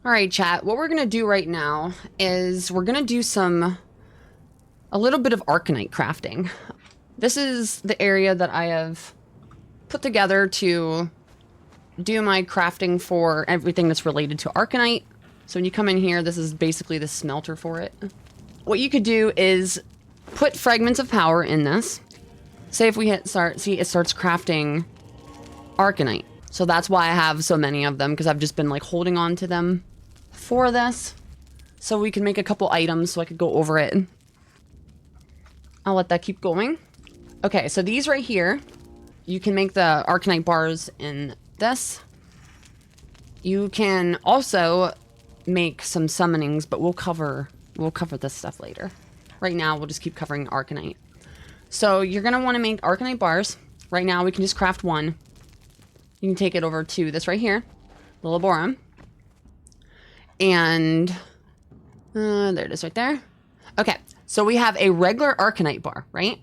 All right, chat. What we're going to do right now is we're going to do a little bit of Arcanite crafting. This is the area that I have put together to do my crafting for everything that's related to Arcanite. So when you come in here, this is basically the smelter for it. What you could do is put fragments of power in this. Say if we hit start, see it starts crafting Arcanite. So that's why I have so many of them, because I've just been like holding on to them for this. So we can make a couple items so I could go over it. I'll let that keep going. Okay, so these right here, you can make the Arcanite bars in this. You can also make some summonings, but we'll cover this stuff later. Right now, we'll just keep covering Arcanite. So you're gonna want to make Arcanite bars. Right now, we can just craft one. You can take it over to this right here, the Laborum. And there it is right there. Okay, so we have a regular Arcanite bar, right?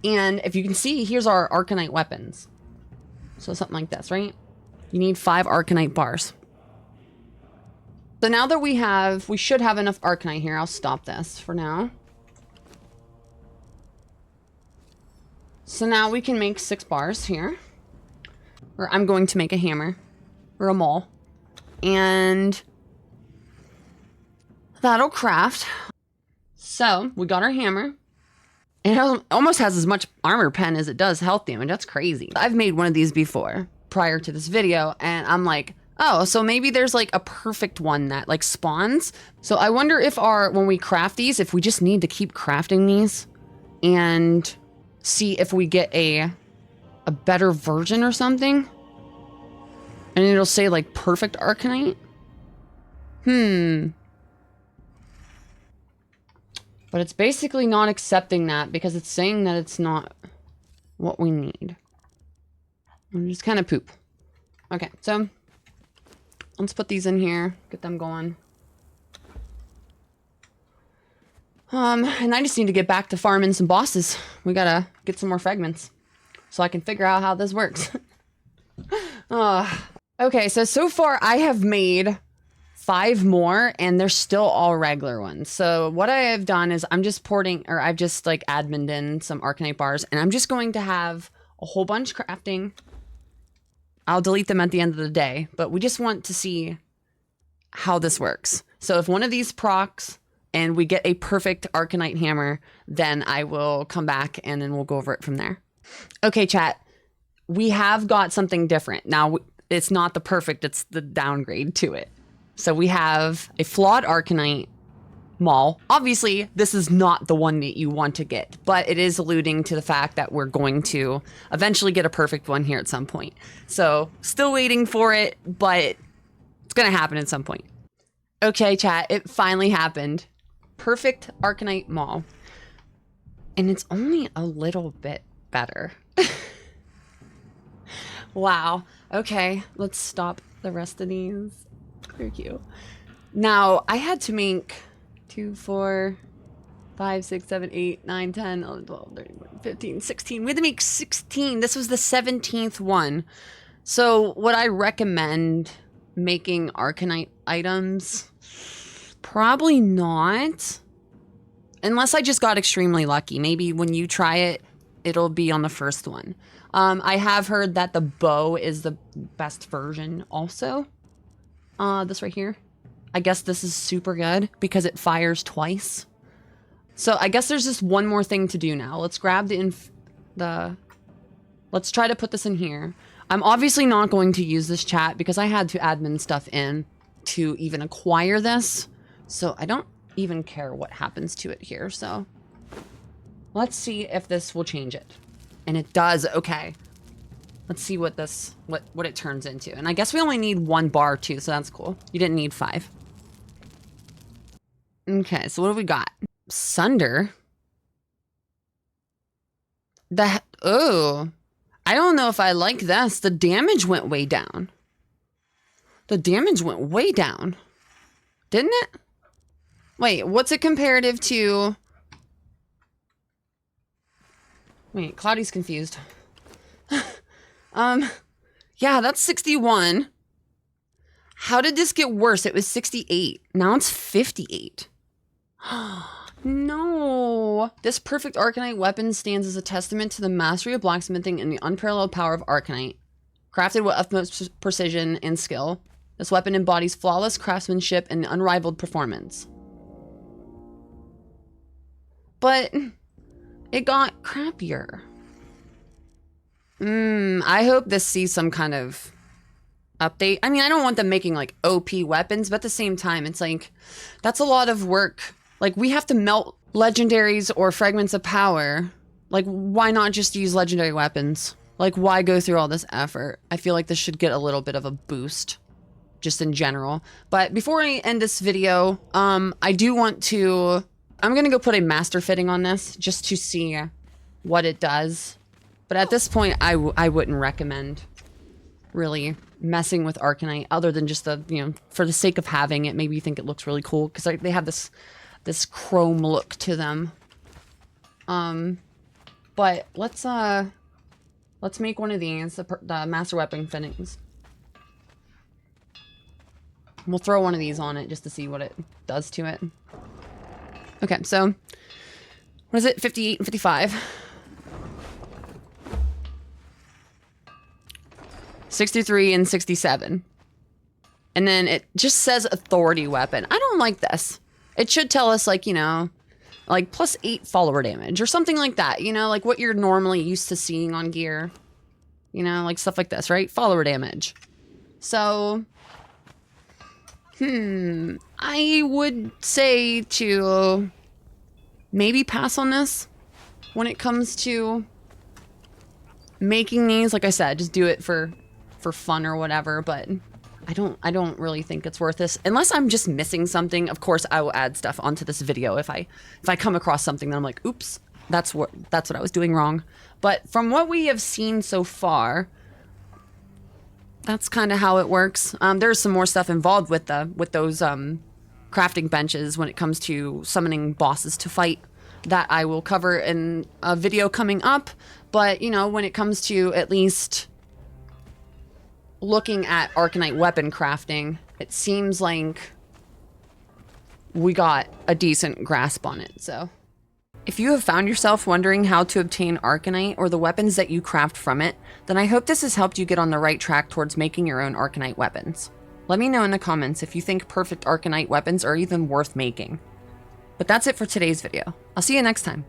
And if you can see, here's our Arcanite weapons. So something like this, right? You need 5 Arcanite bars. So now that we should have enough Arcanite here. I'll stop this for now. So now we can make 6 bars here. Or I'm going to make a hammer. Or a maul. And that'll craft. So we got our hammer. It almost has as much armor pen as it does health damage. That's crazy. I've made one of these before prior to this video, and I'm like, oh, so maybe there's like a perfect one that like spawns. So I wonder if when we craft these, if we just need to keep crafting these and see if we get a better version or something. And it'll say like perfect Arcanite. But it's basically not accepting that because it's saying that it's not what we need. I'm just kind of poop. Okay, so let's put these in here, get them going. And I just need to get back to farming some bosses. We gotta get some more fragments so I can figure out how this works. Okay, so far I have made 5 more and they're still all regular ones. So what I have done is I've just like admined in some Arcanite bars, and I'm just going to have a whole bunch crafting. I'll delete them at the end of the day, but we just want to see how this works. So if one of these procs and we get a perfect Arcanite hammer, then I will come back and then we'll go over it from there. Okay, chat. We have got something different. Now, it's not the perfect, it's the downgrade to it. So we have a flawed Arcanite maul. Obviously, this is not the one that you want to get, but it is alluding to the fact that we're going to eventually get a perfect one here at some point. So still waiting for it, but it's going to happen at some point. Okay, chat, it finally happened. Perfect Arcanite maul. And it's only a little bit better. Wow. Okay, let's stop the rest of these. Very cute. Now, I had to make 2, 4, 5, 6, 7, 8, 9, 10, 11, 12, 13, 14, 15, 16. We had to make 16. This was the 17th one. So, would I recommend making Arcanite items? Probably not. Unless I just got extremely lucky. Maybe when you try it, it'll be on the first one. I have heard that the bow is the best version also. This right here. I guess this is super good because it fires twice. So I guess there's just one more thing to do now. Let's grab let's try to put this in here. I'm obviously not going to use this chat because I had to admin stuff in to even acquire this. So I don't even care what happens to it here. So let's see if this will change it. And it does. Okay. Let's see what it turns into. And I guess we only need 1 bar too, so that's cool. You didn't need 5. Okay, so what have we got? Sunder. Oh. I don't know if I like this. The damage went way down. The damage went way down. Didn't it? Wait, what's it comparative to? Wait, Cloudy's confused. Yeah, that's 61. How did this get worse? It was 68. Now it's 58. No. This perfect Arcanite weapon stands as a testament to the mastery of blacksmithing and the unparalleled power of Arcanite. Crafted with utmost precision and skill, this weapon embodies flawless craftsmanship and unrivaled performance. But it got crappier. I hope this sees some kind of update. I mean, I don't want them making like OP weapons, but at the same time, it's like, that's a lot of work. Like, we have to melt legendaries or fragments of power. Like, why not just use legendary weapons? Like, why go through all this effort? I feel like this should get a little bit of a boost, just in general. But before I end this video, I do want to, I'm gonna go put a master fitting on this just to see what it does. But at this point, I wouldn't recommend really messing with Arcanite other than just the, you know, for the sake of having it. Maybe you think it looks really cool because they have this chrome look to them. But let's make one of these, the master weapon fittings. We'll throw one of these on it just to see what it does to it. Okay, so what is it? 58 and 55. 63 and 67. And then it just says authority weapon. I don't like this. It should tell us, like, you know, like +8 follower damage or something like that. You know, like what you're normally used to seeing on gear. You know, like stuff like this, right? Follower damage. So, I would say to maybe pass on this when it comes to making these. Like I said, just do it for fun or whatever, but I don't really think it's worth this unless I'm just missing something. Of course, I will add stuff onto this video if I come across something that I'm like, oops, that's what I was doing wrong. But from what we have seen so far, that's kind of how it works. There's some more stuff involved with those crafting benches when it comes to summoning bosses to fight that I will cover in a video coming up. But you know, when it comes to at least looking at Arcanite weapon crafting, it seems like we got a decent grasp on it. So if you have found yourself wondering how to obtain Arcanite or the weapons that you craft from it, then I hope this has helped you get on the right track towards making your own Arcanite weapons. Let me know in the comments if you think perfect Arcanite weapons are even worth making. But that's it for today's video. I'll see you next time.